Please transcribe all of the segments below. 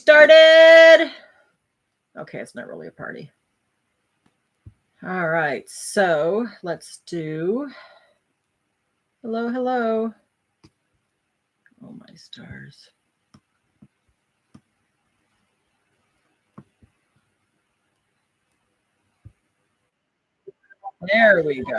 started. Okay, it's not really a party. All right, so let's do hello, hello. Oh, my stars. There we go.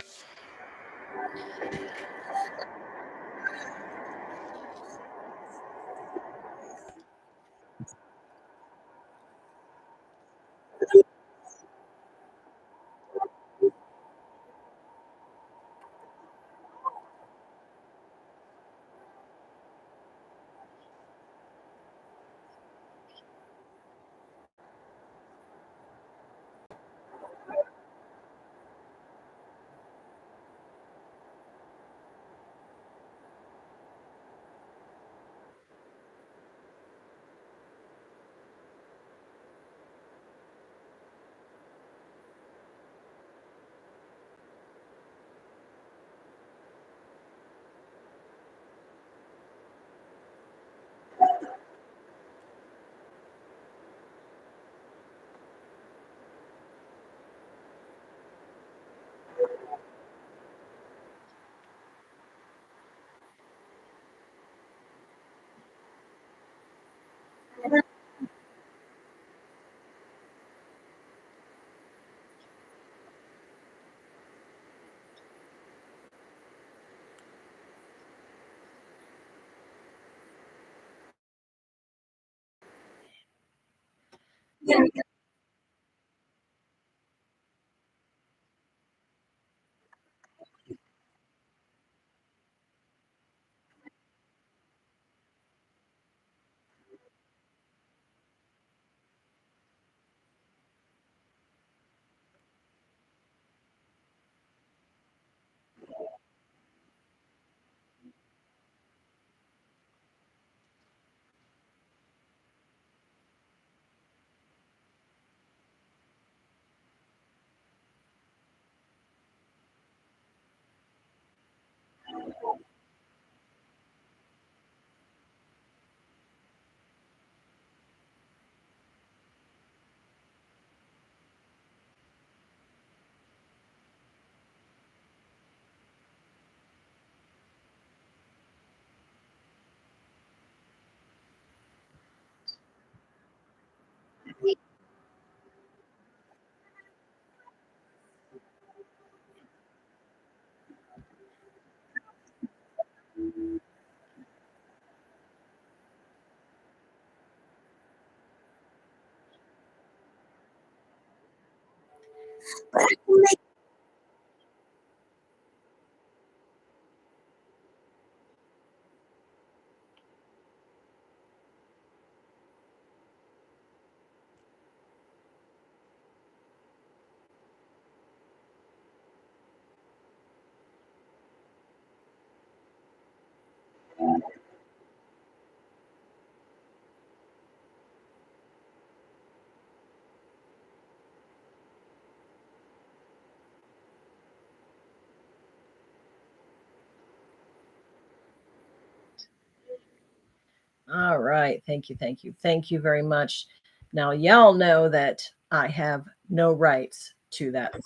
All right. Thank you. Thank you. Thank you very much. Now, y'all know that I have no rights to that.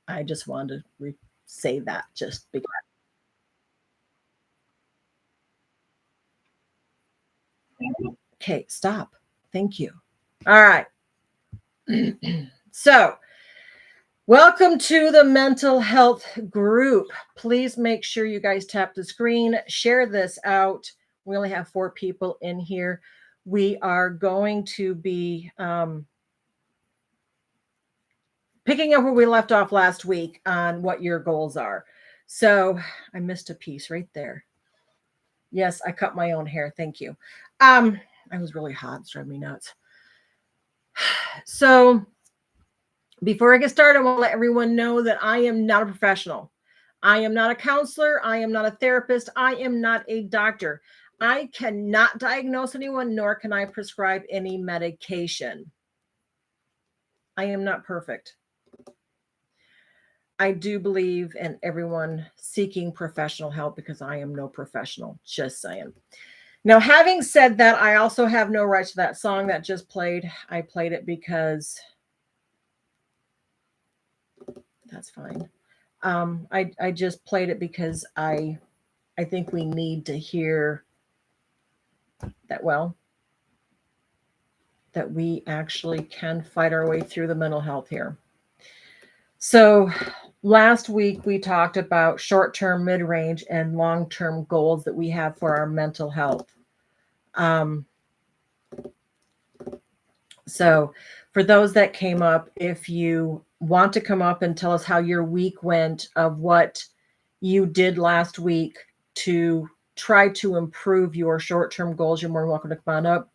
I just wanted to say that just because. Okay, stop. Thank you. All right. So, welcome to the mental health group. Please make sure you guys tap the screen, share this out. We only have 4 people in here. We are going to be picking up where we left off last week on what your goals are. So I missed a piece right there. Yes, I cut my own hair. Thank you. I was really hot. It's driving me nuts. So before I get started, I want to let everyone know that I am not a professional. I am not a counselor. I am not a therapist. I am not a doctor. I cannot diagnose anyone, nor can I prescribe any medication. I am not perfect. I do believe in everyone seeking professional help because I am no professional, just saying. Now, having said that, I also have no right to that song that just played. I played it because that's fine. I just played it because I think we need to hear that, well, that we actually can fight our way through the mental health here. So last week we talked about short-term, mid-range, and long-term goals that we have for our mental health. So for those that came up, if you want to come up and tell us how your week went, of what you did last week to try to improve your short-term goals, you're more than welcome to come on up.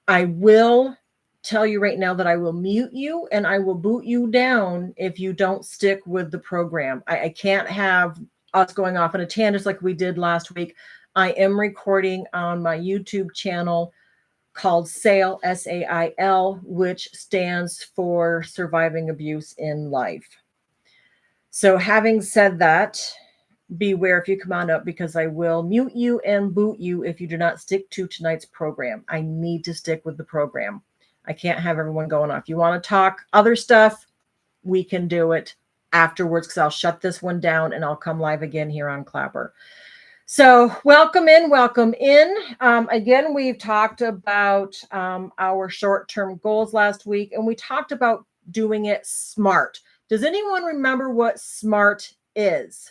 I will tell you right now that I will mute you and I will boot you down if you don't stick with the program. I can't have us going off on a tangent like we did last week. I am recording on my YouTube channel called SAIL, SAIL, which stands for Surviving Abuse in Life. So having said that, beware if you come on up, because I will mute you and boot you if you do not stick to tonight's program. I need to stick with the program. I can't have everyone going off. You want to talk other stuff, we can do it afterwards, because I'll shut this one down and I'll come live again here on Clapper. So welcome in, welcome in. Again, we've talked about our short-term goals last week, and we talked about doing it SMART. Does anyone remember what SMART is?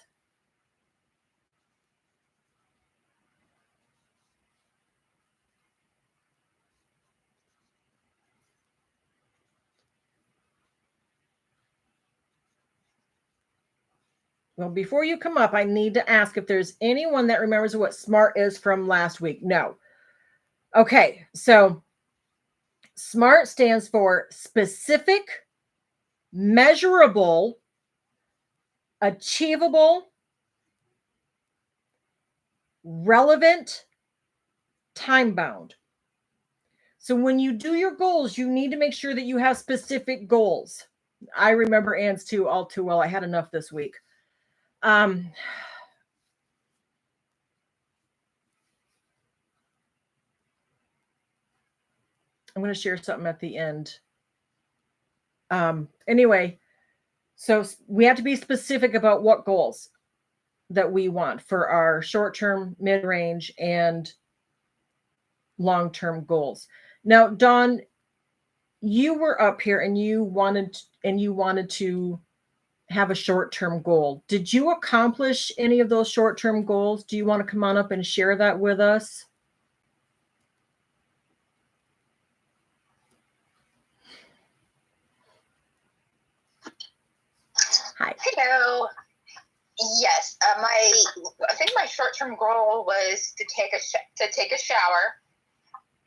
Well, before you come up, I need to ask if there's anyone that remembers what SMART is from last week. No. Okay, so SMART stands for specific, measurable, achievable, relevant, time-bound. So when you do your goals, you need to make sure that you have specific goals. I remember Ann's too, all too well. I had enough this week. I'm going to share something at the end. Anyway, so we have to be specific about what goals that we want for our short-term, mid-range, and long-term goals. Now, Dawn, you were up here and you wanted to have a short-term goal. Did you accomplish any of those short-term goals? Do you want to come on up and share that with us? Hi. Hello. Yes, I think my short-term goal was to take a shower,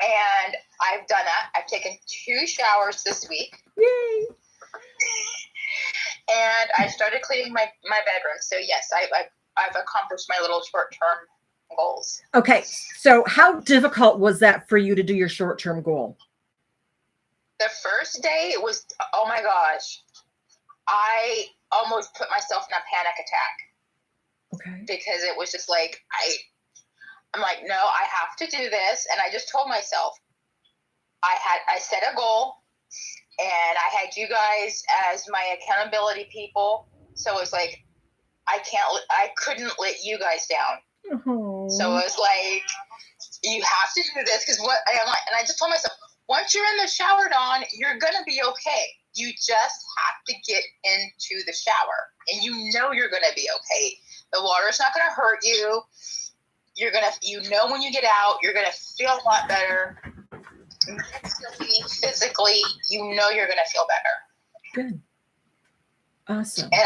and I've done that. I've taken 2 showers this week. Yay! And I started cleaning my bedroom. So yes, I've accomplished my little short-term goals. Okay, so how difficult was that for you to do your short-term goal? The first day it was, oh my gosh, I almost put myself in a panic attack. Okay. Because it was just like, I'm like, no, I have to do this. And I just told myself, I set a goal, and I had you guys as my accountability people. So it was like, I couldn't let you guys down. Oh. So it was like, you have to do this, because and I just told myself, once you're in the shower, Dawn, you're going to be okay. You just have to get into the shower, and you know you're going to be okay. The water's not going to hurt you. When you get out, you're going to feel a lot better. Mentally, physically, you're going to feel better. Good. Awesome. And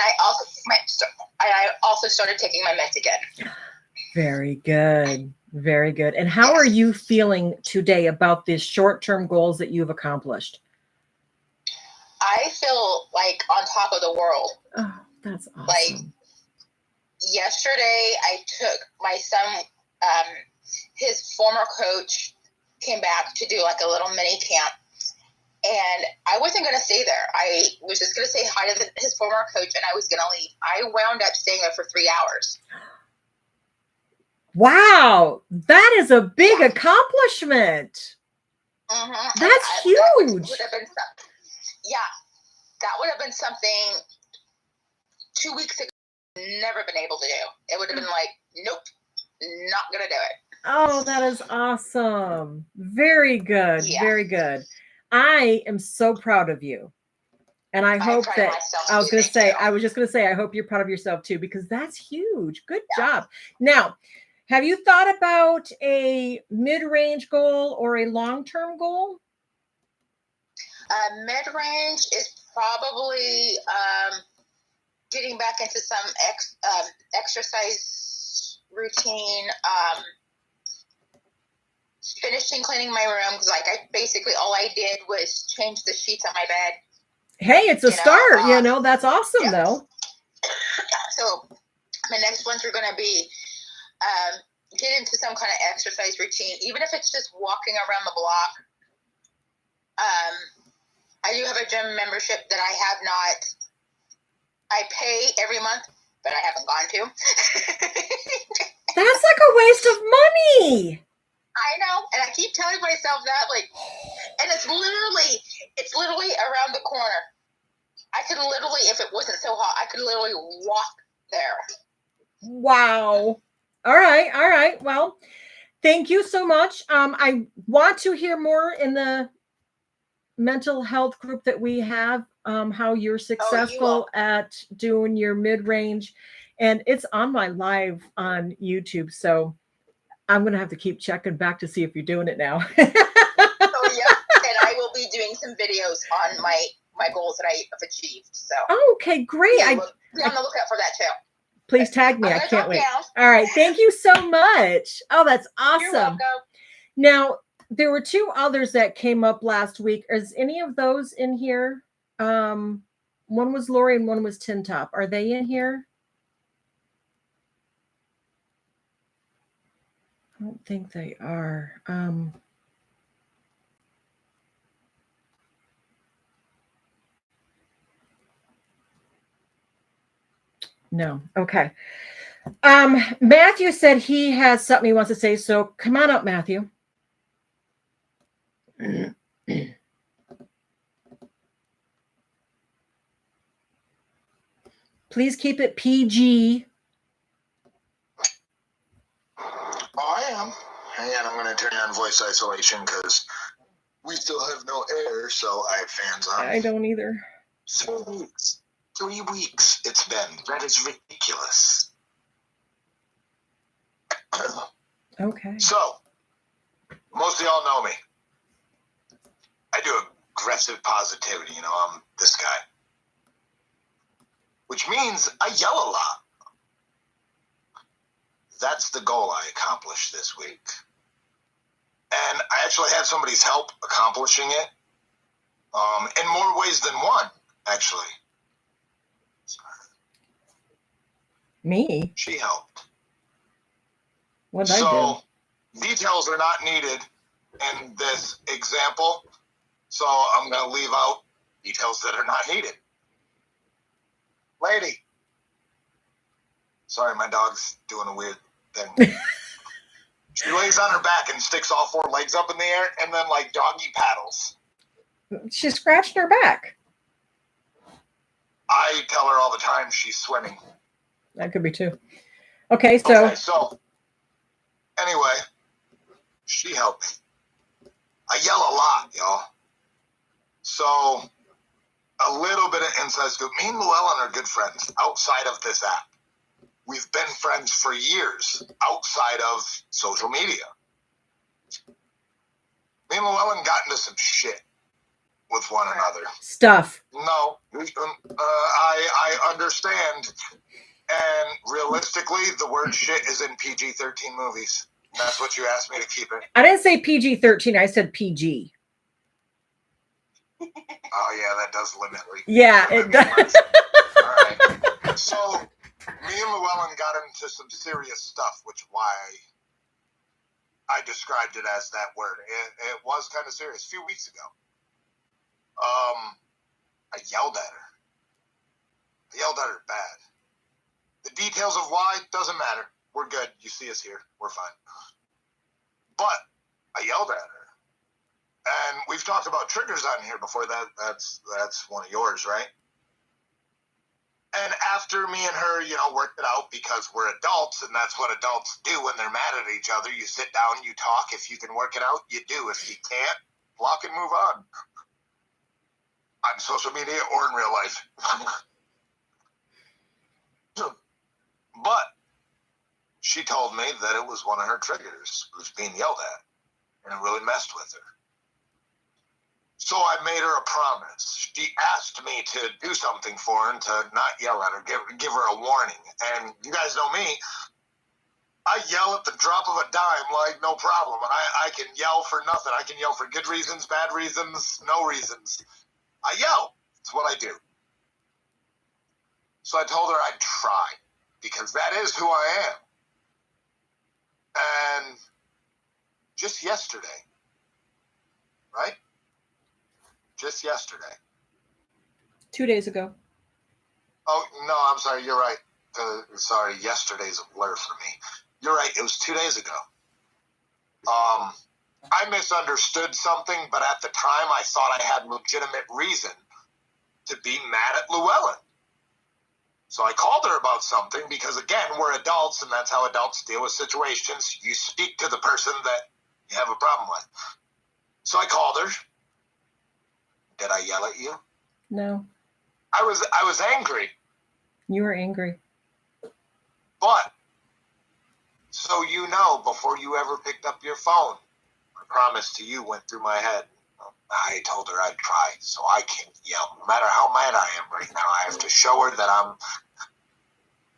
I also started taking my meds again. Very good. Very good. And how are you feeling today about these short-term goals that you've accomplished? I feel like on top of the world. Oh, that's awesome. Like, yesterday, I took my son, his former coach came back to do like a little mini camp. And I wasn't going to stay there. I was just going to say hi to his former coach, and I was going to leave. I wound up staying there for 3 hours. Wow, that is a big accomplishment. That's huge. That would have been that would have been something 2 weeks ago. Never been able to do. It would have been like, nope, not gonna do it. Oh, that is awesome. Very good. Yeah. Very good. I am so proud of you. And I hope that I was going to say, I was just going to say, I hope you're proud of yourself too, because that's huge. Good job. Now, have you thought about a mid-range goal or a long-term goal? Mid-range is probably getting back into some exercise routine, finishing cleaning my room, because like I basically all I did was change the sheets on my bed. Hey, it's a start, that's awesome though. So my next ones are going to be get into some kind of exercise routine, even if it's just walking around the block. I do have a gym membership that I pay every month, but I haven't gone to. That's like a waste of money. I know, and I keep telling myself that, and it's literally around the corner. I could literally, if it wasn't so hot, I could literally walk there. Wow. All right. Well, thank you so much. I want to hear more in the mental health group that we have, how you're successful at doing your mid-range, and it's on my live on YouTube. So I'm going to have to keep checking back to see if you're doing it now. And I will be doing some videos on my goals that I have achieved. So okay, great. Be on the lookout for that too. Please tag me. I can't wait. All right. Thank you so much. Oh, that's awesome. You're welcome. Now, there were two others that came up last week. Is any of those in here? One was Lori and one was Tin Top. Are they in here? I don't think they are. No. Okay. Matthew said he has something he wants to say. So come on up, Matthew. Please keep it PG. Oh, I am. Hang on, I'm going to turn on voice isolation because we still have no air, so I have fans on. I don't either. 3 weeks. 3 weeks it's been. That is ridiculous. Okay. So, most of y'all know me. I do aggressive positivity, I'm this guy. Which means I yell a lot. That's the goal I accomplished this week. And I actually had somebody's help accomplishing it. In more ways than one, actually. Me? She helped. What did I do? Details are not needed in this example. So I'm going to leave out details that are not needed. Lady. Sorry, my dog's doing a weird thing. She lays on her back and sticks all 4 legs up in the air and then doggy paddles. She scratched her back. I tell her all the time she's swimming. That could be too. Okay, so anyway, she helped me. I yell a lot, y'all. So a little bit of inside scoop. Me and Llewellyn are good friends outside of this app. We've been friends for years outside of social media. Me and Llewellyn got into some shit with one another. Stuff. No, I understand. And realistically, the word shit is in PG-13 movies. That's what you asked me to keep it. I didn't say PG-13. I said PG. Oh, yeah, that does limit. Yeah, it does. All right. So, me and Llewellyn got into some serious stuff, which is why I described it as that word. It was kind of serious. A few weeks ago. I yelled at her. I yelled at her bad. The details of why doesn't matter. We're good. You see us here. We're fine. But I yelled at her. And we've talked about triggers on here before. That's one of yours, right? And after me and her, worked it out because we're adults, and that's what adults do when they're mad at each other. You sit down, you talk. If you can work it out, you do. If you can't, block and move on. On social media or in real life. But she told me that it was one of her triggers. It was being yelled at, and it really messed with her. So I made her a promise. She asked me to do something for her and to not yell at her, give her a warning. And you guys know me. I yell at the drop of a dime like no problem. And I can yell for nothing. I can yell for good reasons, bad reasons, no reasons. I yell. It's what I do. So I told her I'd try because that is who I am. And just yesterday, right? Just yesterday. 2 days ago. Oh, no, I'm sorry. You're right. Sorry, yesterday's a blur for me. You're right. It was 2 days ago. I misunderstood something, but at the time I thought I had legitimate reason to be mad at Llewellyn. So I called her about something because, again, we're adults, and that's how adults deal with situations. You speak to the person that you have a problem with. So I called her. Did I yell at you? No. I was angry. You were angry. But, so you know, before you ever picked up your phone, my promise to you went through my head. I told her I'd try, so I can't yell. No matter how mad I am right now, I have to show her that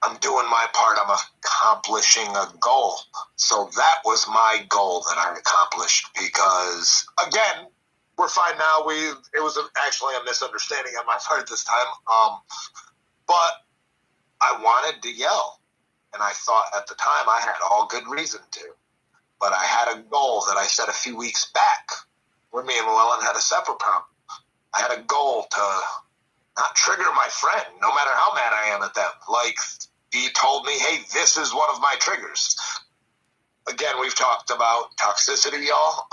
I'm doing my part. I'm accomplishing a goal. So that was my goal that I accomplished because, again, we're fine now. It was actually a misunderstanding on my part this time. But I wanted to yell. And I thought at the time I had all good reason to. But I had a goal that I set a few weeks back where me and Llewellyn had a separate problem. I had a goal to not trigger my friend, no matter how mad I am at them. Like, he told me, hey, this is one of my triggers. Again, we've talked about toxicity, y'all.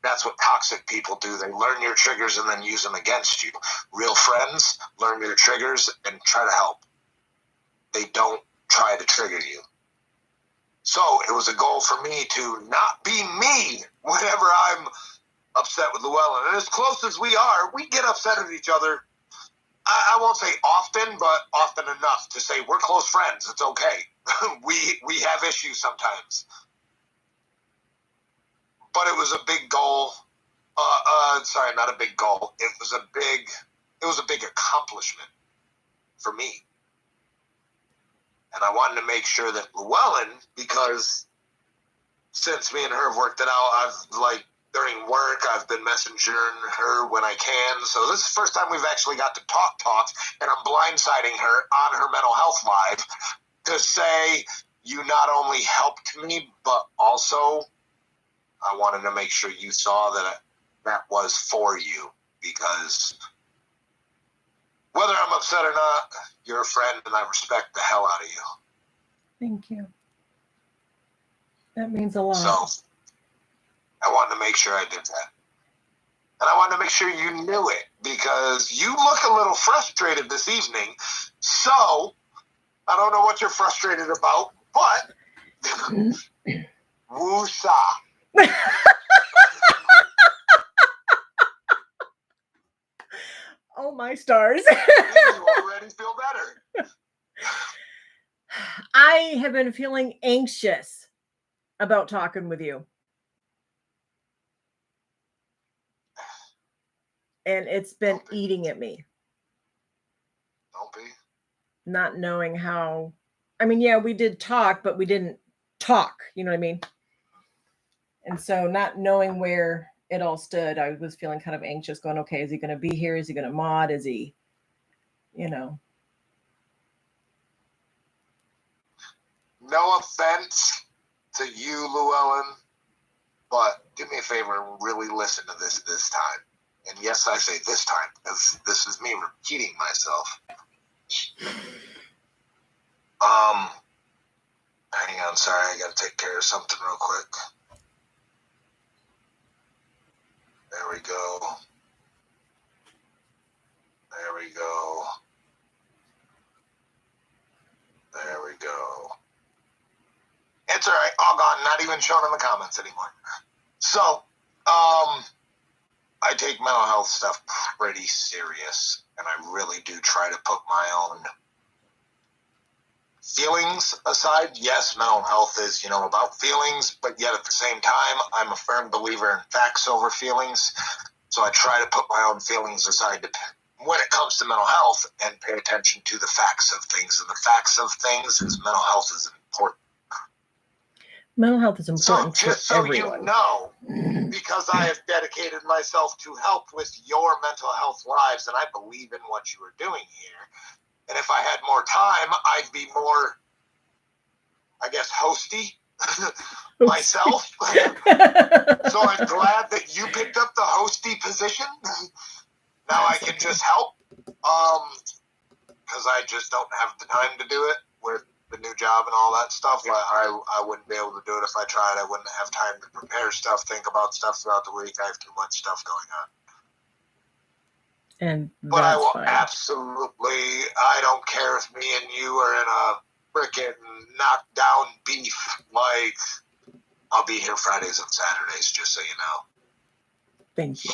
That's what toxic people do. They learn your triggers and then use them against you. Real friends learn your triggers and try to help. They don't try to trigger you. So it was a goal for me to not be me whenever I'm upset with Llewellyn. And as close as we are, we get upset at each other. I won't say often, but often enough to say we're close friends. It's okay. we have issues sometimes. But it was a big goal. Sorry, not a big goal. It was a big accomplishment for me. And I wanted to make sure that Llewellyn, because since me and her have worked it out, during work, I've been messaging her when I can. So this is the first time we've actually got to talk, and I'm blindsiding her on her mental health live to say, you not only helped me, but also I wanted to make sure you saw that was for you, because whether I'm upset or not, you're a friend, and I respect the hell out of you. Thank you. That means a lot. So I wanted to make sure I did that. And I wanted to make sure you knew it, because you look a little frustrated this evening. So I don't know what you're frustrated about, but woo-sa. Oh, my stars. You already feel better. I have been feeling anxious about talking with you. And it's been eating at me. Don't be. Not knowing how. I mean, yeah, we did talk, but we didn't talk. You know what I mean? And so not knowing where it all stood, I was feeling kind of anxious, going, okay, is he going to be here? Is he going to mod? Is he, No offense to you, Llewellyn, but do me a favor and really listen to this time. And yes, I say this time, because this is me repeating myself. Hang on, sorry, I gotta take care of something real quick. There we go. There we go. There we go. It's all right, all gone, not even shown in the comments anymore. So, I take mental health stuff pretty serious, and I really do try to put my own feelings aside. Yes, mental health is, about feelings, but yet at the same time, I'm a firm believer in facts over feelings. So I try to put my own feelings aside when it comes to mental health and pay attention to the facts of things. And the facts of things is mental health is important. Mental health is important so just for so everyone. You know, because I have dedicated myself to help with your mental health lives, and I believe in what you are doing here. And if I had more time, I'd be more, I guess, hosty myself. So I'm glad that you picked up the hosty position. Now I can just help, because I just don't have the time to do it with the new job and all that stuff. I wouldn't be able to do it if I tried. I wouldn't have time to prepare stuff, think about stuff throughout the week. I have too much stuff going on. But I will absolutely, I don't care if me and you are in a frickin' knockdown beef. Like, I'll be here Fridays and Saturdays, just so you know. Thank you.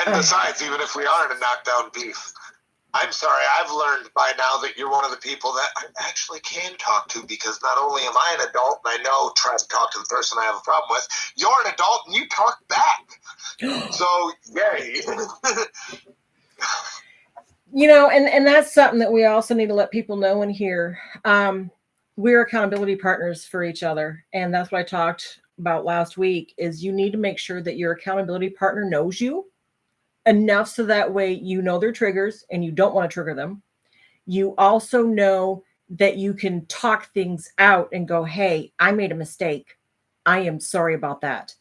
And besides, even if we are in a knockdown beef, I'm sorry, I've learned by now that you're one of the people that I actually can talk to, because not only am I an adult, and I know try to talk to the person I have a problem with, you're an adult and you talk back. So, yay. And that's something that we also need to let people know in here. We're accountability partners for each other. And that's what I talked about last week, is you need to make sure that your accountability partner knows you enough so that way you know their triggers and you don't want to trigger them. You also know that you can talk things out and go, hey, I made a mistake. I am sorry about that.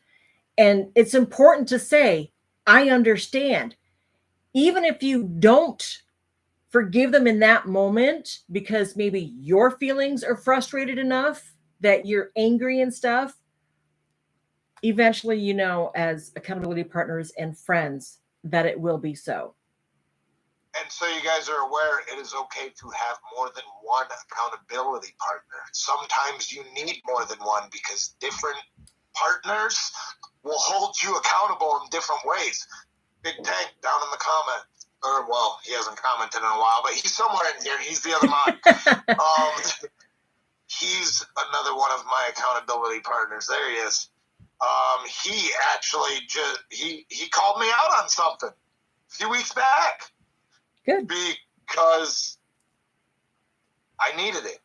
And it's important to say, I understand. Even if you don't forgive them in that moment, because maybe your feelings are frustrated enough that you're angry and stuff, eventually, as accountability partners and friends, that it will be so. And so you guys are aware, it is okay to have more than one accountability partner. Sometimes you need more than one, because different partners will hold you accountable in different ways. Big Tank down in the comments, well, he hasn't commented in a while, but he's somewhere in here. He's the other mod. He's another one of my accountability partners. There he is. He actually he called me out on something a few weeks back. Good. Because I needed it.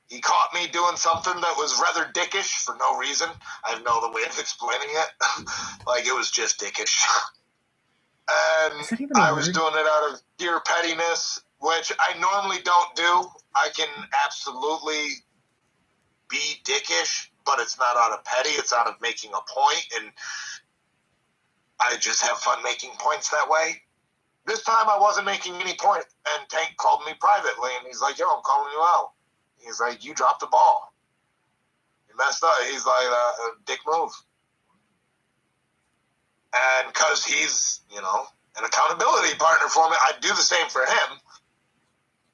He caught me doing something that was rather dickish for no reason. I have no other way of explaining it. Like, it was just dickish. And I was doing it out of pure pettiness, which I normally don't do. I can absolutely be dickish, but it's not out of petty. It's out of making a point, and I just have fun making points that way. This time I wasn't making any point, and Tank called me privately, and he's like, yo, I'm calling you out. He's like, you dropped the ball. You messed up. He's like, dick move. And because he's, an accountability partner for me, I do the same for him,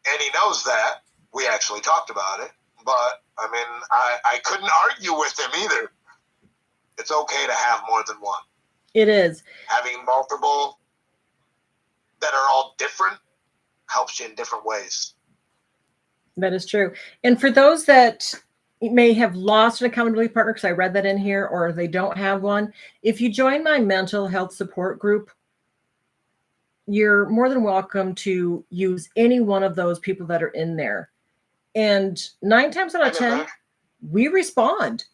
and he knows that. We actually talked about it, but, I couldn't argue with him either. It's okay to have more than one. It is. Having multiple that are all different helps you in different ways. That is true. And for those that may have lost an accountability partner, because I read that in here, or they don't have one, if you join my mental health support group, you're more than welcome to use any one of those people that are in there. And 9 times out of 10, we respond.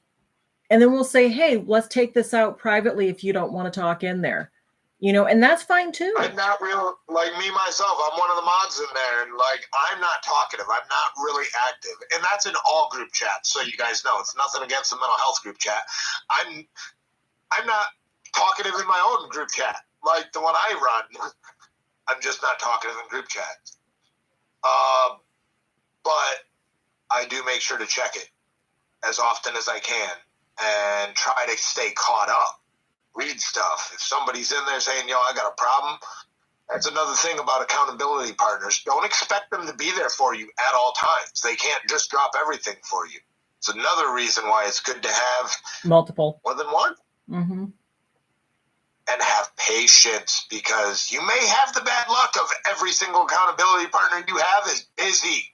And then we'll say, hey, let's take this out privately if you don't want to talk in there. And that's fine too. I'm not real, like me, myself, I'm one of the mods in there, and I'm not talkative. I'm not really active. And that's in all group chats, so you guys know. It's nothing against the mental health group chat. I'm not talkative in my own group chat, like the one I run. I'm just not talkative in group chats. but I do make sure to check it as often as I can and try to stay caught up. Read stuff. If somebody's in there saying, yo, I got a problem, that's another thing about accountability partners. Don't expect them to be there for you at all times. They can't just drop everything for you. It's another reason why it's good to have multiple, more than one. Mm-hmm. And have patience, because you may have the bad luck of every single accountability partner you have is busy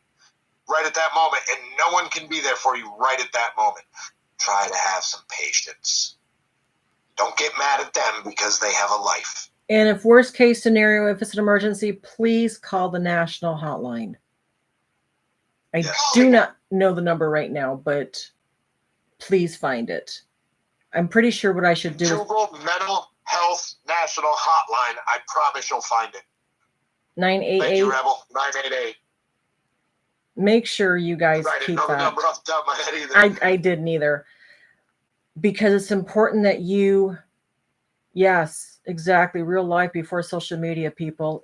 right at that moment, and no one can be there for you right at that moment. Try to have some patience. Don't get mad at them because they have a life. And if worst case scenario, if it's an emergency, please call the national hotline. I do not know the number right now, but please find it. I'm pretty sure what I should do Google Mental Health National Hotline. I promise you'll find it. 988. Thank you, Rebel. 988. Make sure you guys keep that. I didn't know the number off the top of my head either. I didn't either. Because it's important that you, yes, exactly, real life before social media, people.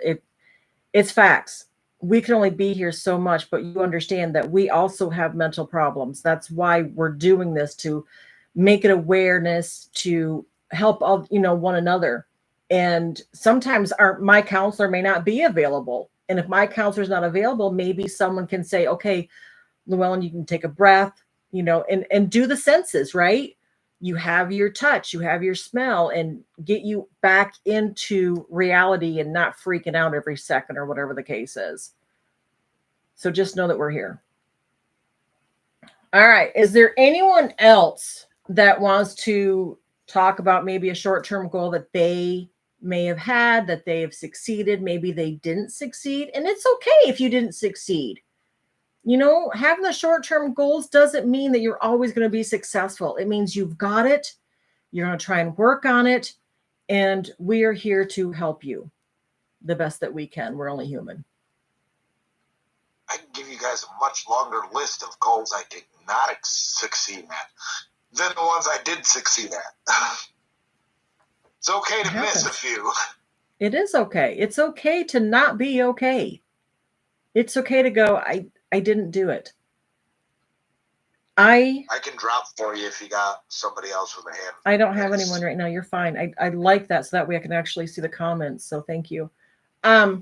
It's facts. We can only be here so much, but you understand that we also have mental problems. That's why we're doing this, to make it awareness, to help all, one another. And sometimes my counselor may not be available. And if my counselor is not available, maybe someone can say, okay, Llewellyn, you can take a breath, and do the senses, right? You have your touch, you have your smell, and get you back into reality and not freaking out every second or whatever the case is. So just know that we're here. All right. Is there anyone else that wants to talk about maybe a short-term goal that they may have had, that they have succeeded? Maybe they didn't succeed. And it's okay if you didn't succeed. Having the short-term goals doesn't mean that you're always going to be successful. It means you've got it. You're going to try and work on it. And we are here to help you the best that we can. We're only human. I can give you guys a much longer list of goals I did not succeed at than the ones I did succeed at. It's okay to miss a few. It is okay. It's okay to not be okay. It's okay to go, I didn't do it. I can drop for you if you got somebody else with a hand. I don't have anyone right now. You're fine. I like that, so that way I can actually see the comments. So thank you. For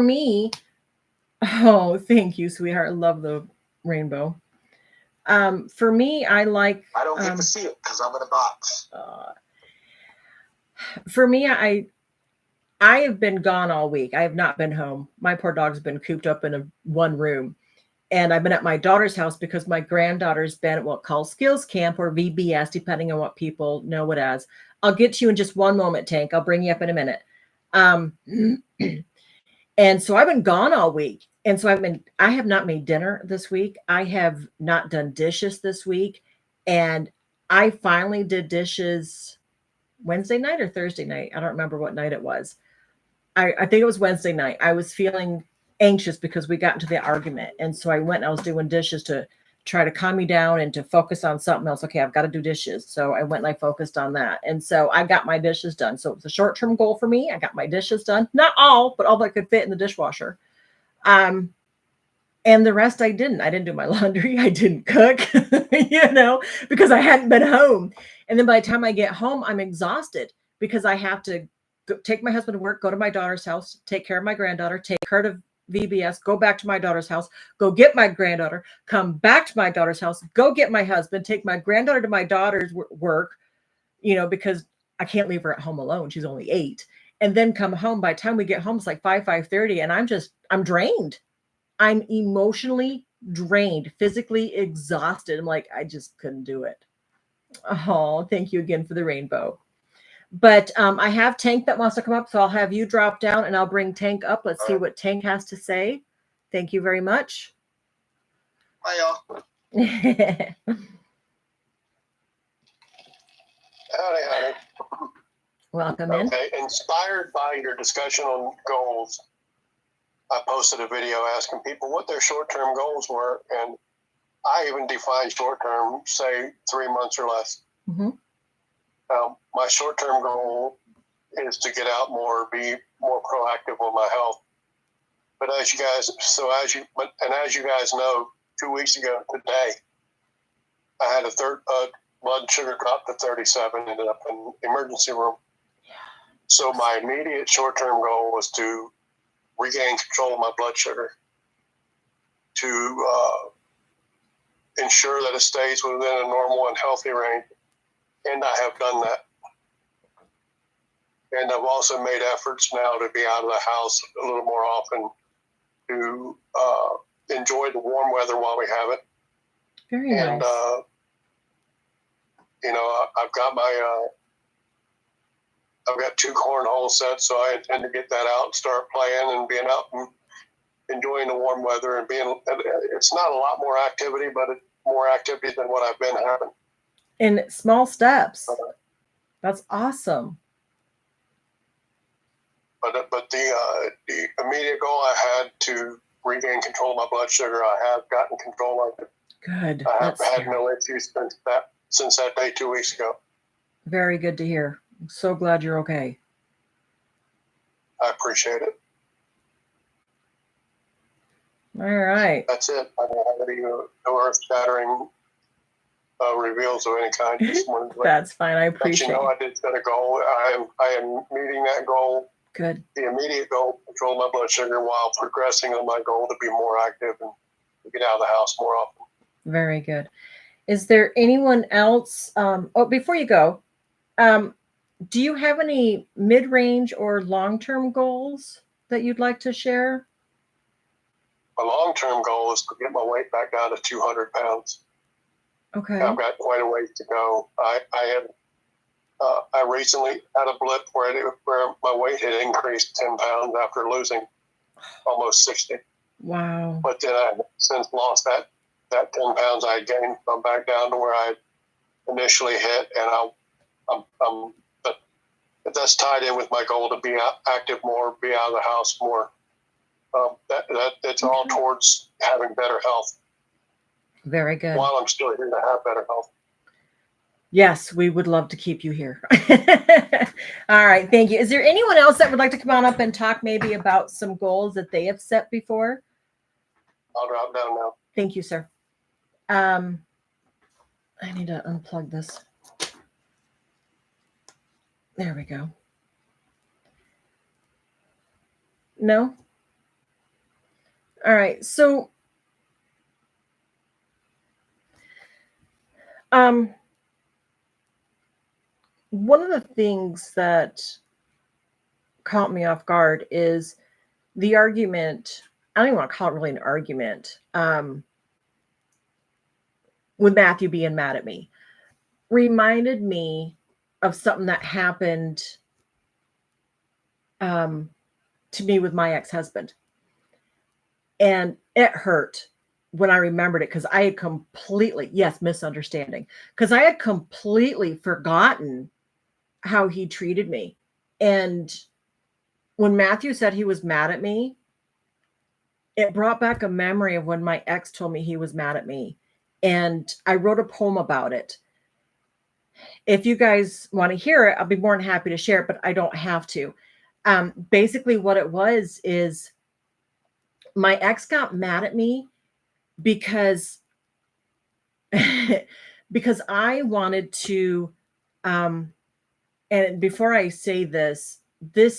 me, oh, thank you, sweetheart. I love the rainbow. For me, I don't get to see it because I'm in a box. For me, I have been gone all week. I have not been home. My poor dog's been cooped up in one room. And I've been at my daughter's house because my granddaughter's been at what's called skills camp, or VBS, depending on what people know it as. I'll get to you in just one moment, Tank. I'll bring you up in a minute. And so I've been gone all week. And so I have not made dinner this week. I have not done dishes this week. And I finally did dishes Wednesday night or Thursday night. I don't remember what night it was. I think it was Wednesday night. I was feeling anxious because we got into the argument. And so I went and I was doing dishes to try to calm me down and to focus on something else. Okay, I've got to do dishes. So I went and I focused on that. And so I got my dishes done. So it was a short-term goal for me. I got my dishes done. Not all, but all that could fit in the dishwasher. And the rest I didn't. I didn't do my laundry. I didn't cook, because I hadn't been home. And then by the time I get home, I'm exhausted because I have to take my husband to work, go to my daughter's house, take care of my granddaughter, take her to VBS, go back to my daughter's house, go get my granddaughter, come back to my daughter's house, go get my husband, take my granddaughter to my daughter's work, because I can't leave her at home alone. She's only 8. And then come home. By the time we get home, it's like 5:30. And I'm drained. I'm emotionally drained, physically exhausted. I'm like, I just couldn't do it. Oh, thank you again for the rainbow. But I have Tank that wants to come up, so I'll have you drop down and I'll bring Tank up. Let's see what Tank has to say. Thank you very much. Hi, y'all. Howdy, honey. Welcome in. Okay, inspired by your discussion on goals, I posted a video asking people what their short-term goals were, and I even defined short-term, say 3 months or less. Mm-hmm. My short-term goal is to get out more, be more proactive with my health. But as you guys know, 2 weeks ago today, I had a blood sugar drop to 37, ended up in the emergency room. So my immediate short-term goal was to regain control of my blood sugar, to ensure that it stays within a normal and healthy range. And I have done that. And I've also made efforts now to be out of the house a little more often, to enjoy the warm weather while we have it. Very nice. And, I've got 2 cornhole sets, so I intend to get that out and start playing and being out and enjoying the warm weather and it's not a lot more activity, but it's more activity than what I've been having. In small steps. That's awesome. But the immediate goal I had to regain control of my blood sugar, I have gotten control of it. Good. I have had no issues since that day 2 weeks ago. Very good to hear. I'm so glad you're okay. I appreciate it. All right. That's it. I don't have any earth-shattering reveals of any kind. Just wanted to That's fine. I appreciate it. I did set a goal. I am meeting that goal. Good. The immediate goal, control my blood sugar, while progressing on my goal to be more active and to get out of the house more often. Very good. Is there anyone else? Before you go, do you have any mid-range or long-term goals that you'd like to share? My long-term goal is to get my weight back down to 200 pounds. Okay. I've got quite a ways to go. I recently had a blip where my weight had increased 10 pounds after losing almost 60. Wow. But then I since lost that 10 pounds I gained. I'm back down to where I initially hit, and but that's tied in with my goal to be active more, be out of the house more. It's all towards having better health. Very good. While I'm still here to have better health. Yes, we would love to keep you here. All right. Thank you. Is there anyone else that would like to come on up and talk maybe about some goals that they have set before? I'll drop down now. Thank you, sir. I need to unplug this. There we go. No? All right. So, one of the things that caught me off guard is the argument. I don't even want to call it really an argument. With Matthew being mad at me, reminded me of something that happened to me with my ex-husband. And it hurt when I remembered it, because I had misunderstanding, because I had completely forgotten how he treated me. And when Matthew said he was mad at me, it brought back a memory of when my ex told me he was mad at me. And I wrote a poem about it. If you guys want to hear it, I'll be more than happy to share it, but I don't have to. Basically what it was is my ex got mad at me because I wanted to, and before I say this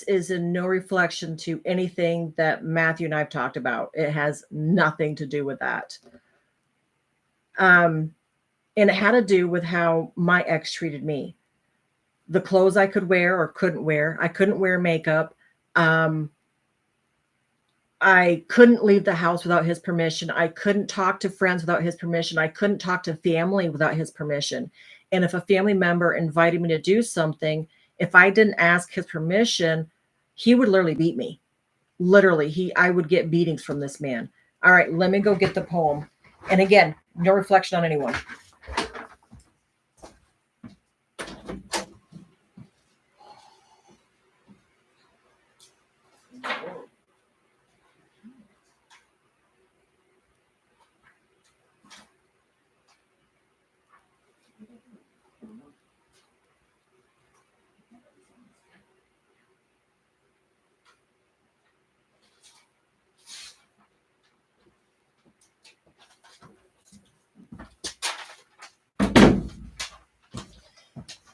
is in no reflection to anything that Matthew and I've talked about. It has nothing to do with that. And it had to do with how my ex treated me. The clothes I could wear or couldn't wear. I couldn't wear makeup. I couldn't leave the house without his permission. I couldn't talk to friends without his permission. I couldn't talk to family without his permission. And if a family member invited me to do something, if I didn't ask his permission, he would literally beat me. Literally, I would get beatings from this man. All right, let me go get the poem. And again, no reflection on anyone.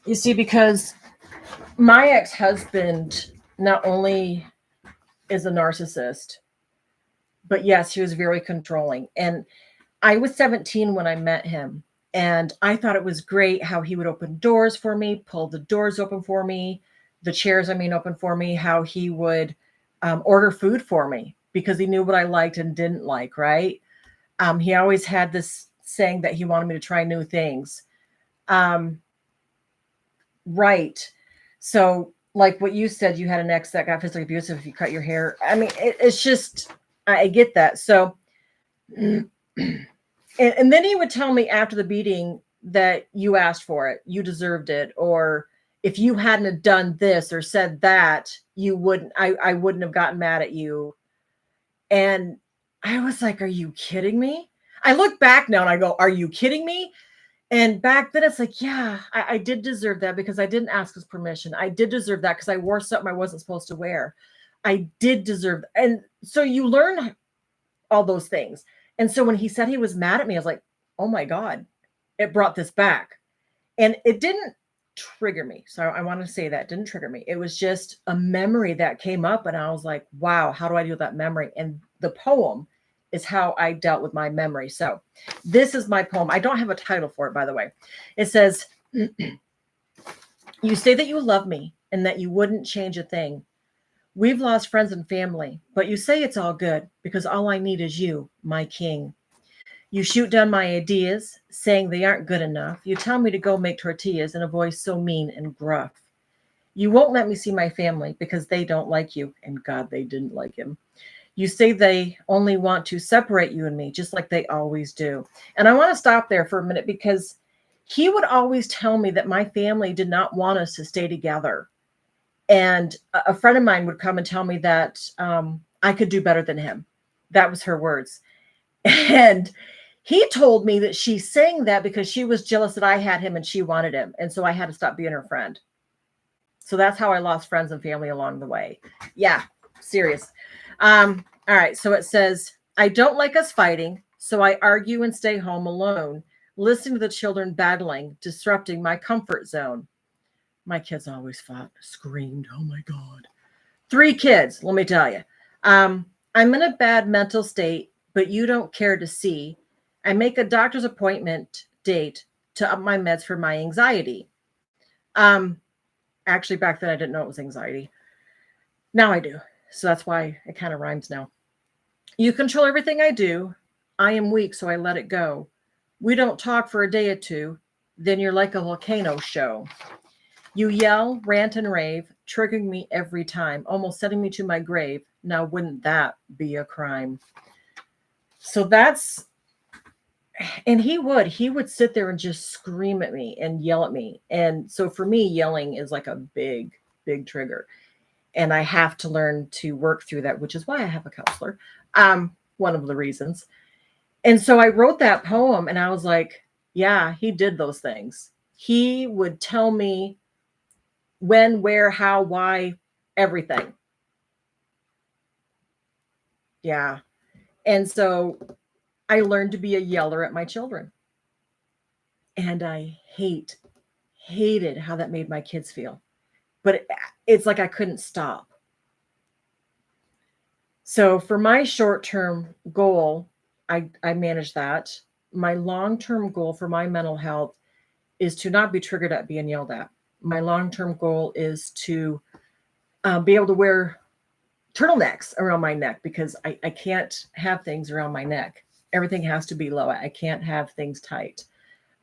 You see, because my ex-husband not only is a narcissist, but yes, he was very controlling. And I was 17 when I met him. And I thought it was great how he would open doors for me, pull the doors open for me, the chairs, I mean, open for me, how he would order food for me because he knew what I liked and didn't like, right? He always had this saying that he wanted me to try new things. Um, right. So, like what you said, you had an ex that got physically abusive if you cut your hair. I mean, it's just, I get that. So, and then he would tell me after the beating that you asked for it, you deserved it, or if you hadn't have done this or said that, you wouldn't, I wouldn't have gotten mad at you. And I was like, are you kidding me? I look back now and I go, are you kidding me? And back then it's like, yeah, I did deserve that because I didn't ask his permission. I did deserve that because I wore something I wasn't supposed to wear. I did deserve, and so you learn all those things. And so when he said he was mad at me, I was like, oh my God, it brought this back. And it didn't trigger me. So I want to say that it didn't trigger me. It was just a memory that came up. And I was like, wow, how do I deal with that memory? And the poem is how I dealt with my memory. So this is my poem. I don't have a title for it, by the way. It says, you say that you love me and that you wouldn't change a thing. We've lost friends and family, but you say it's all good because all I need is you, my king. You shoot down my ideas, saying they aren't good enough. You tell me to go make tortillas in a voice so mean and gruff. You won't let me see my family because they don't like you, and God, they didn't like him. You say they only want to separate you and me, just like they always do. And I want to stop there for a minute because he would always tell me that my family did not want us to stay together. And a friend of mine would come and tell me that I could do better than him. That was her words. And he told me that she's saying that because she was jealous that I had him and she wanted him. And so I had to stop being her friend. So that's how I lost friends and family along the way. Yeah, serious. All right. So it says, I don't like us fighting. So I argue and stay home alone, listening to the children battling, disrupting my comfort zone. My kids always fought, screamed. Oh my God. 3 kids, let me tell you. I'm in a bad mental state, but you don't care to see. I make a doctor's appointment date to up my meds for my anxiety. Actually, back then I didn't know it was anxiety. Now I do. So that's why it kind of rhymes now. You control everything I do. I am weak, so I let it go. We don't talk for a day or two. Then you're like a volcano show. You yell, rant, and rave, triggering me every time, almost sending me to my grave. Now, wouldn't that be a crime? So that's, and he would sit there and just scream at me and yell at me. And so for me, yelling is like a big, big trigger. And I have to learn to work through that, which is why I have a counselor. One of the reasons. And so I wrote that poem and I was like, yeah, he did those things. He would tell me when, where, how, why, everything. Yeah. And so I learned to be a yeller at my children. And I hated how that made my kids feel. But it's like I couldn't stop. So for my short-term goal, I manage that. My long-term goal for my mental health is to not be triggered at being yelled at. My long-term goal is to be able to wear turtlenecks around my neck because I can't have things around my neck. Everything has to be low. I can't have things tight.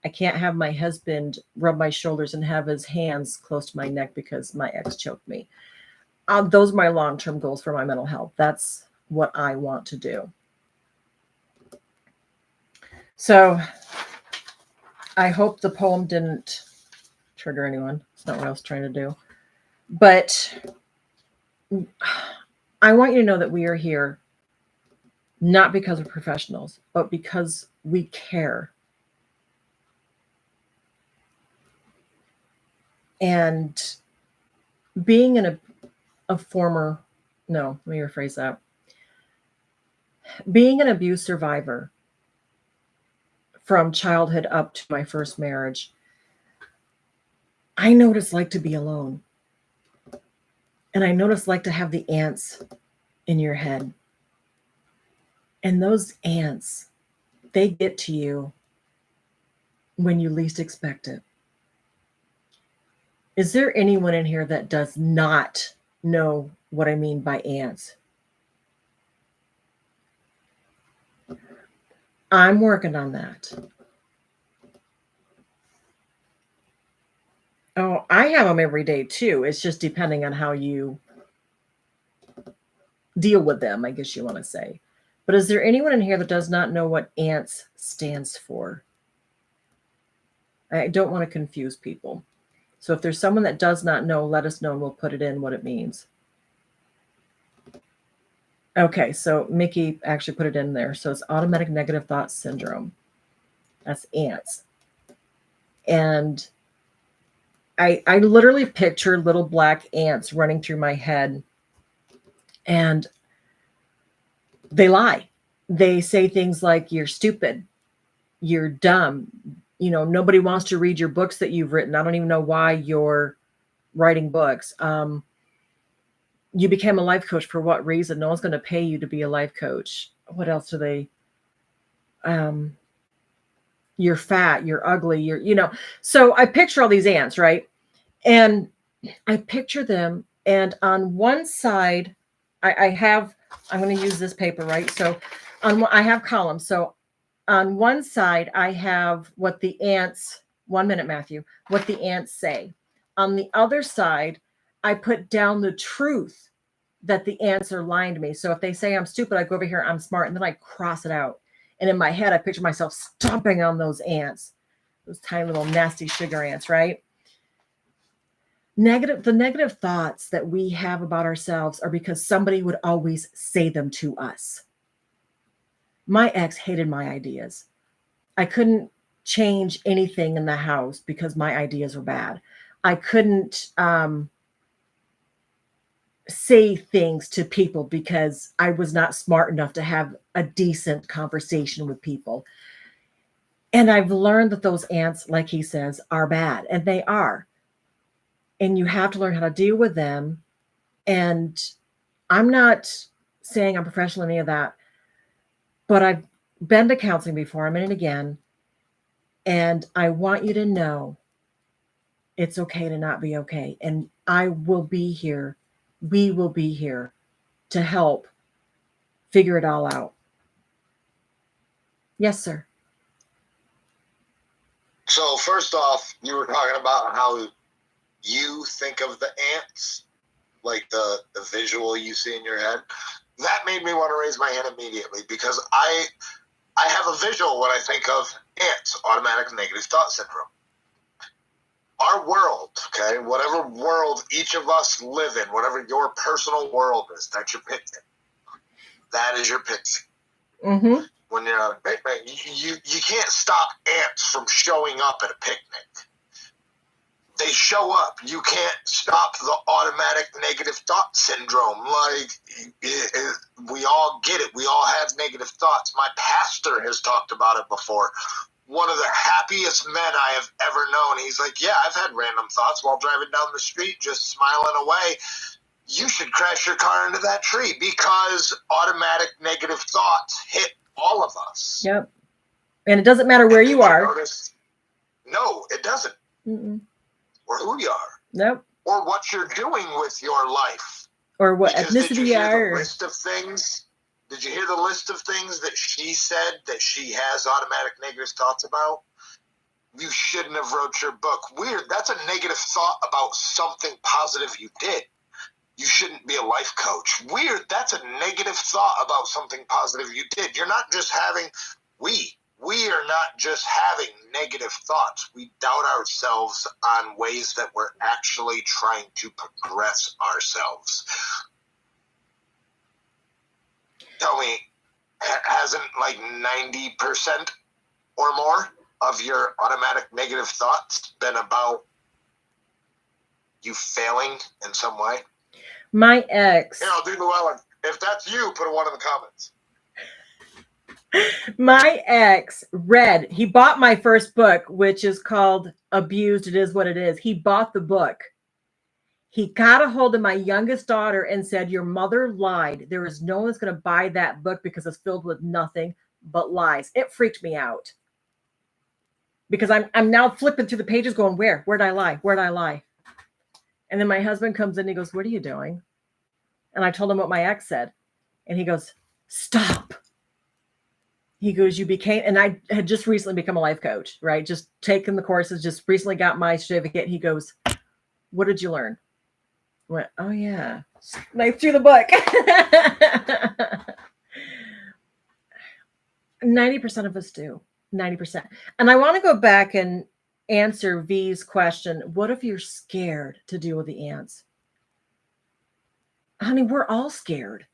I can't have my husband rub my shoulders and have his hands close to my neck because my ex choked me. Those are my long-term goals for my mental health. That's what I want to do. So I hope the poem didn't trigger anyone. It's not what I was trying to do. But I want you to know that we are here not because we're professionals, but because we care. And being in a former, no, let me rephrase that. Being an abuse survivor from childhood up to my first marriage, I know what it's like to be alone. And I know what it's like to have the ants in your head. And those ants, they get to you when you least expect it. Is there anyone in here that does not know what I mean by ants? I'm working on that. Oh, I have them every day too. It's just depending on how you deal with them, I guess you want to say. But is there anyone in here that does not know what ANTS stands for? I don't want to confuse people. So if there's someone that does not know, let us know and we'll put it in what it means. Okay, so Mickey actually put it in there. So it's automatic negative thought syndrome. That's ANTS. And I literally picture little black ants running through my head, and they lie. They say things like, you're stupid, you're dumb, you know, nobody wants to read your books that you've written. I don't even know why you're writing books. You became a life coach for what reason? No one's going to pay you to be a life coach. What else do they? You're fat, you're ugly, you're, you know. So I picture all these ants, right? And I picture them, and on one side, I have, I'm going to use this paper, right? So I have columns. So on one side, I have what the ants, 1 minute, Matthew, what the ants say. On the other side, I put down the truth that the ants are lying to me. So if they say I'm stupid, I go over here, I'm smart, and then I cross it out. And in my head, I picture myself stomping on those ants, those tiny little nasty sugar ants, right? The negative thoughts that we have about ourselves are because somebody would always say them to us. My ex hated my ideas. I couldn't change anything in the house because my ideas were bad. I couldn't say things to people because I was not smart enough to have a decent conversation with people. And I've learned that those ants, like he says, are bad, and they are. And you have to learn how to deal with them. And I'm not saying I'm professional in any of that, but I've been to counseling before. I'm in it again. And I want you to know it's okay to not be okay. And I will be here. We will be here to help figure it all out. Yes, sir. So first off, you were talking about how you think of the ants, like the visual you see in your head. That made me want to raise my hand immediately, because I have a visual when I think of ants, automatic negative thought syndrome. Our world, okay, whatever world each of us live in, whatever your personal world is that you're picking, that is your picking. Mm-hmm. When you're at a picnic, you can't stop ants from showing up at a picnic. They show up. You can't stop the automatic negative thought syndrome. Like, we all get it. We all have negative thoughts. My pastor has talked about it before. One of the happiest men I have ever known. He's like, yeah, I've had random thoughts while driving down the street, just smiling away. You should crash your car into that tree, because automatic negative thoughts hit all of us. Yep. And it doesn't matter where you are. No, it doesn't. Mm-mm. Or who you are. Nope. Or what you're doing with your life. Or what because ethnicity did you hear you are. The list of things? Did you hear the list of things that she said that she has automatic negative thoughts about? You shouldn't have wrote your book. Weird. That's a negative thought about something positive you did. You shouldn't be a life coach. Weird. That's a negative thought about something positive you did. You're not just having, we are not just having negative thoughts. We doubt ourselves on ways that we're actually trying to progress ourselves. Tell me, hasn't like 90% or more of your automatic negative thoughts been about you failing in some way? My ex. Here, I'll do Llewellyn. If that's you, put a 1 in the comments. My ex read, he bought my first book, which is called abused. It is what it is. He bought the book. He got a hold of my youngest daughter and said, your mother lied. There is no one's going to buy that book because it's filled with nothing but lies. It freaked me out because I'm now flipping through the pages going, where'd I lie? Where'd I lie? And then my husband comes in and he goes, what are you doing? And I told him what my ex said. And he goes, stop. He goes, you became, and I had just recently become a life coach, right? Just taken the courses, just recently got my certificate. He goes, what did you learn? I went, oh yeah. And I threw the book. 90% of us do. 90%. And I want to go back and answer V's question. What if you're scared to deal with the ants? Honey, we're all scared.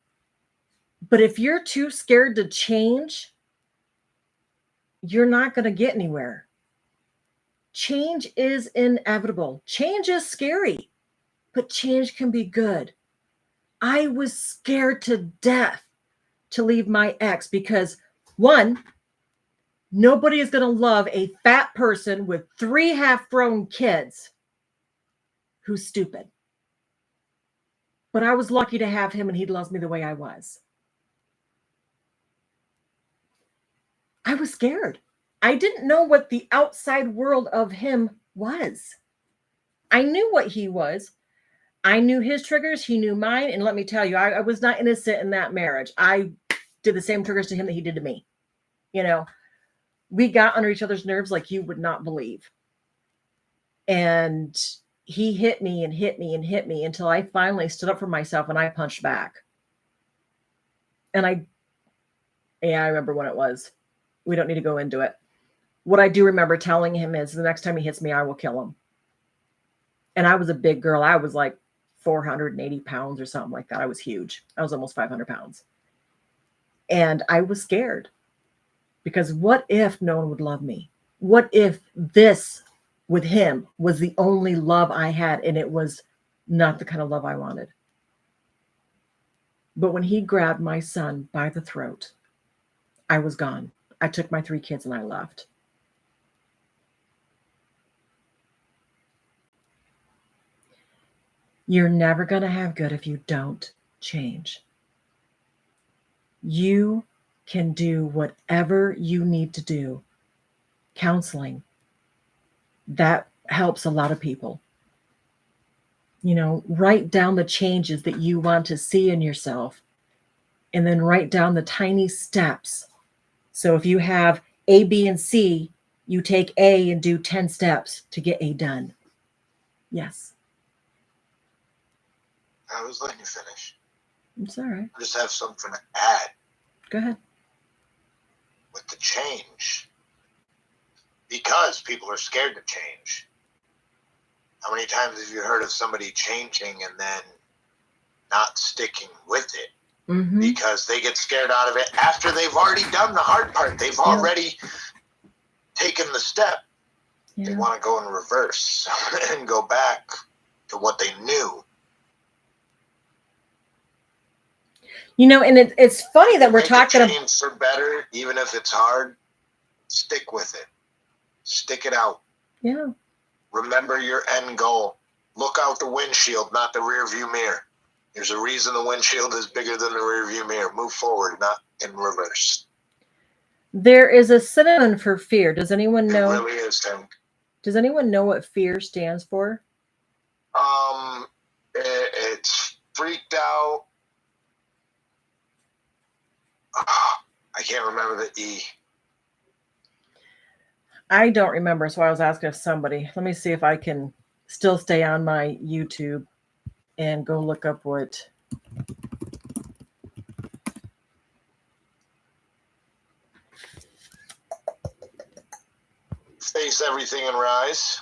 But if you're too scared to change, you're not going to get anywhere. Change is inevitable. Change is scary, but change can be good. I was scared to death to leave my ex because, one, nobody is going to love a fat person with 3 half-grown kids who's stupid. But I was lucky to have him and he loves me the way I was. I was scared. I didn't know what the outside world of him was. I knew what he was. I knew his triggers. He knew mine. And let me tell you, I was not innocent in that marriage. I did the same triggers to him that he did to me. You know, we got under each other's nerves like you would not believe. And he hit me and hit me and hit me until I finally stood up for myself and I punched back. And I remember when it was. We don't need to go into it. What I do remember telling him is the next time he hits me, I will kill him. And I was a big girl. I was like 480 pounds or something like that. I was huge. I was almost 500 pounds. And I was scared because what if no one would love me? What if this with him was the only love I had and it was not the kind of love I wanted? But when he grabbed my son by the throat, I was gone. I took my 3 kids and I left. You're never going to have good if you don't change. You can do whatever you need to do. Counseling, that helps a lot of people. You know, write down the changes that you want to see in yourself and then write down the tiny steps. So if you have A, B, and C, you take A and do 10 steps to get A done. Yes. I was letting you finish. It's all right. I just have something to add. Go ahead. With the change. Because people are scared to change. How many times have you heard of somebody changing and then not sticking with it? Mm-hmm. Because they get scared out of it after they've already done the hard part. They've already taken the step. Yeah. They want to go in reverse and go back to what they knew. You know, and it's funny that we're talking about change for better, even if it's hard. Stick with it. Stick it out. Yeah. Remember your end goal. Look out the windshield, not the rear view mirror. There's a reason the windshield is bigger than the rear view mirror. Move forward, not in reverse. There is a synonym for fear. Does anyone know? It really is, Tim. Does anyone know what fear stands for? It's freaked out. I can't remember the E. I don't remember, so I was asking if somebody. Let me see if I can still stay on my YouTube and go look up what. Face everything and rise.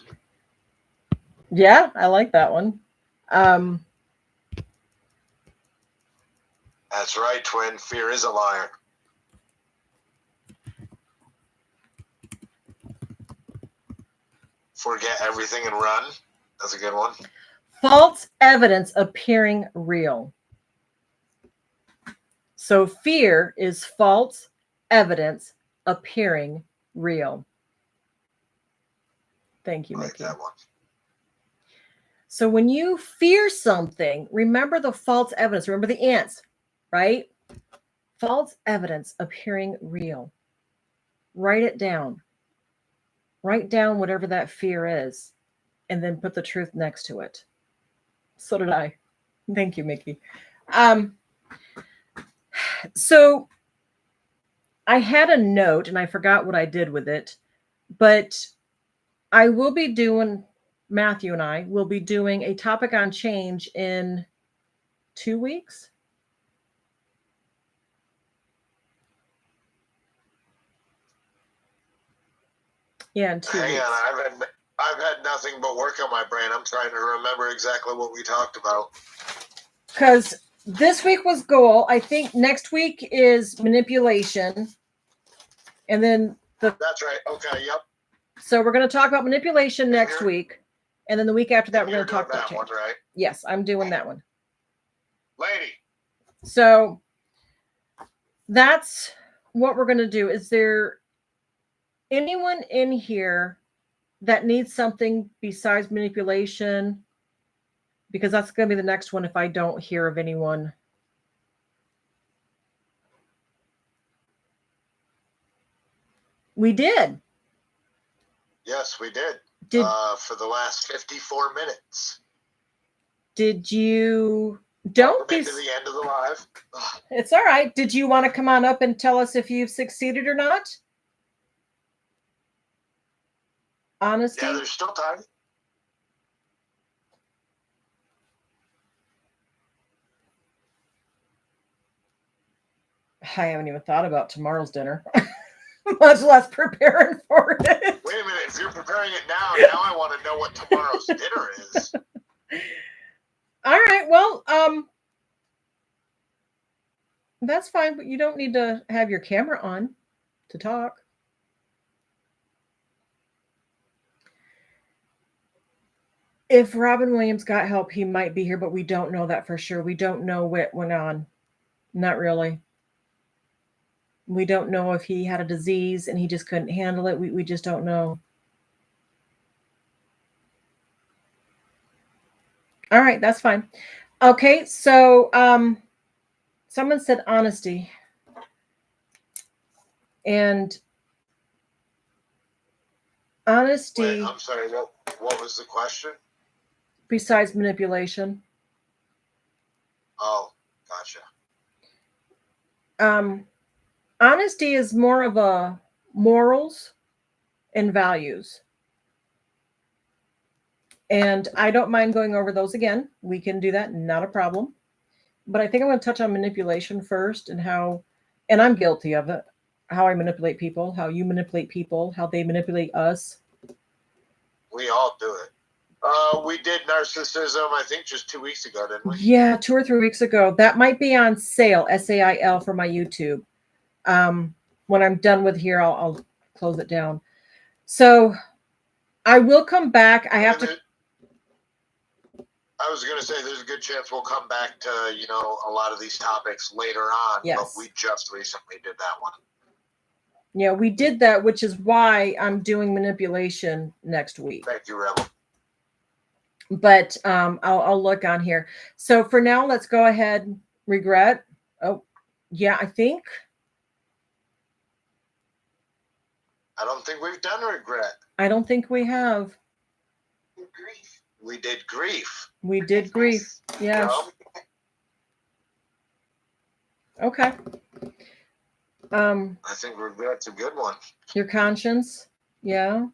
Yeah, I like that one. That's right, twin. Fear is a liar. Forget everything and run. That's a good one. False evidence appearing real. So fear is false evidence appearing real. Thank you, I like Mickey. that one. So when you fear something, remember the false evidence. Remember the ants, right? False evidence appearing real. Write it down. Write down whatever that fear is, and then put the truth next to it. So did I. Thank you, Mickey. So I had a note, and I forgot what I did with it, but I will be doing, Matthew and I will be doing a topic on change in 2 weeks. Yeah, in 2 Hang weeks. on, I've had nothing but work on my brain. I'm trying to remember exactly what we talked about. Because this week was goal. I think next week is manipulation. And then That's right. Okay, yep. so we're going to talk about manipulation next You're- week. And then the week after that, we're You're going to talk doing about that one, change. right? Yes, I'm doing that one. Lady. So that's what we're going to do. Is there anyone in here that needs something besides manipulation? Because that's going to be the next one if I don't hear of anyone. We did. Yes, we did. Did For the last 54 minutes. did you don't Welcome be into the end of the live. It's all right. Did you want to come on up and tell us if you've succeeded or not? Honesty? Yeah, there's still time. I haven't even thought about tomorrow's dinner, much less preparing for it. Wait a minute. If you're preparing it now I want to know what tomorrow's dinner is. All right. Well, that's fine, but you don't need to have your camera on to talk. If Robin Williams got help, he might be here, but we don't know that for sure. We don't know what went on. Not really. We don't know if he had a disease and he just couldn't handle it. We just don't know. All right, that's fine. Okay, so someone said honesty. And honesty. Wait, I'm sorry. What was the question? Besides manipulation. Oh, gotcha. Honesty is more of a morals and values. And I don't mind going over those again. We can do that, not a problem. But I think I'm going to touch on manipulation first and how, and I'm guilty of it, how I manipulate people, how you manipulate people, how they manipulate us. We all do it. We did narcissism, I think, just 2 weeks ago, didn't we? Yeah, 2 or 3 weeks ago. That might be on sale, SAIL, for my YouTube. When I'm done with here, I'll close it down. So I will come back. I have to. I was going to say there's a good chance we'll come back to, a lot of these topics later on. Yes. But we just recently did that one. Yeah, we did that, which is why I'm doing manipulation next week. Thank you, Rebel. But I'll look on here. So for now, let's go ahead. Regret. Oh, yeah, I think. I don't think we've done regret. I don't think we have. Grief. We did grief. We did grief. Yes. Okay. I think regret's a good one. Your conscience. Yeah.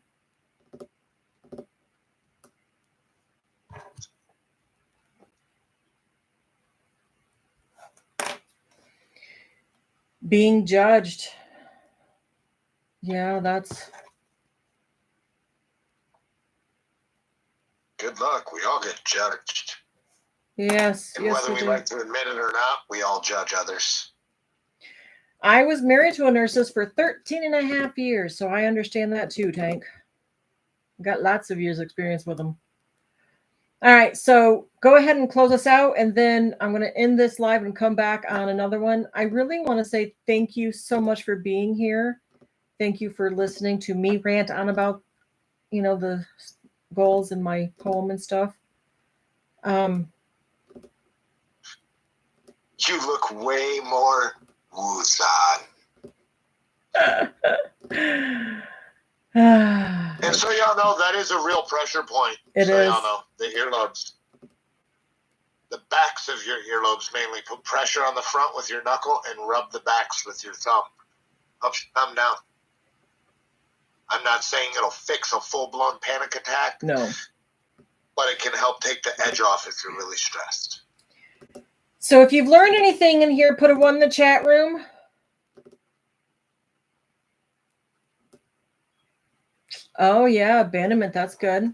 Being judged. Yeah, that's. Good luck. We all get judged. Yes. And yes, whether we do. like to admit it or not, we all judge others. I was married to a narcissist for 13 and a half years, so I understand that too, Tank. Got lots of years experience with them. All right, so go ahead and close us out, and then I'm going to end this live and come back on another one. I really want to say thank you so much for being here. Thank you for listening to me rant on about, the goals in my poem and stuff. You look way more woozon. And so y'all know that is a real pressure point. It so is. Y'all know the earlobes. The backs of your earlobes mainly. Put pressure on the front with your knuckle and rub the backs with your thumb. Up, thumb down. I'm not saying it'll fix a full-blown panic attack. No. But it can help take the edge off if you're really stressed. So if you've learned anything in here, put a 1 in the chat room. Oh, yeah, abandonment. That's good.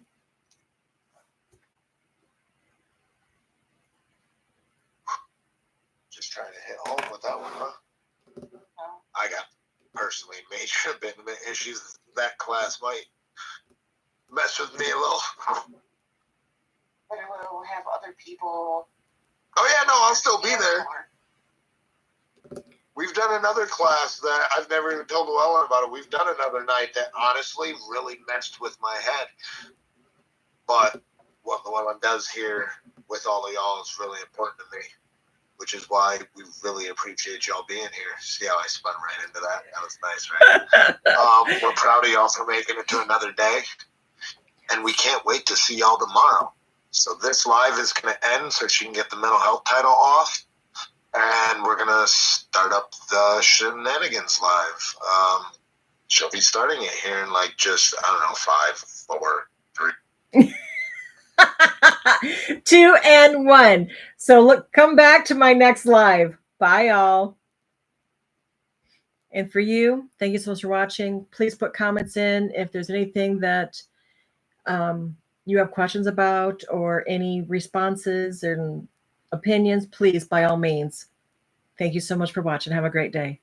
Just trying to hit home with that one, huh? I got personally major abandonment issues. That class might mess with me a little. But we'll have other people. Oh, yeah, no, I'll still be there. We've done another class that I've never even told Llewellyn about it. We've done another night that honestly really messed with my head. But what Llewellyn does here with all of y'all is really important to me, which is why we really appreciate y'all being here. See how I spun right into that? That was nice, right? We're proud of y'all for making it to another day, and we can't wait to see y'all tomorrow. So this live is going to end so she can get the mental health title off. And we're going to start up the Shenanigans live. She'll be starting it here in like just, I don't know, 5, 4, 3. 2 and 1. So look, come back to my next live. Bye, y'all. And for you, thank you so much for watching. Please put comments in if there's anything that you have questions about or any responses and opinions. Please, by all means. Thank you so much for watching. Have a great day.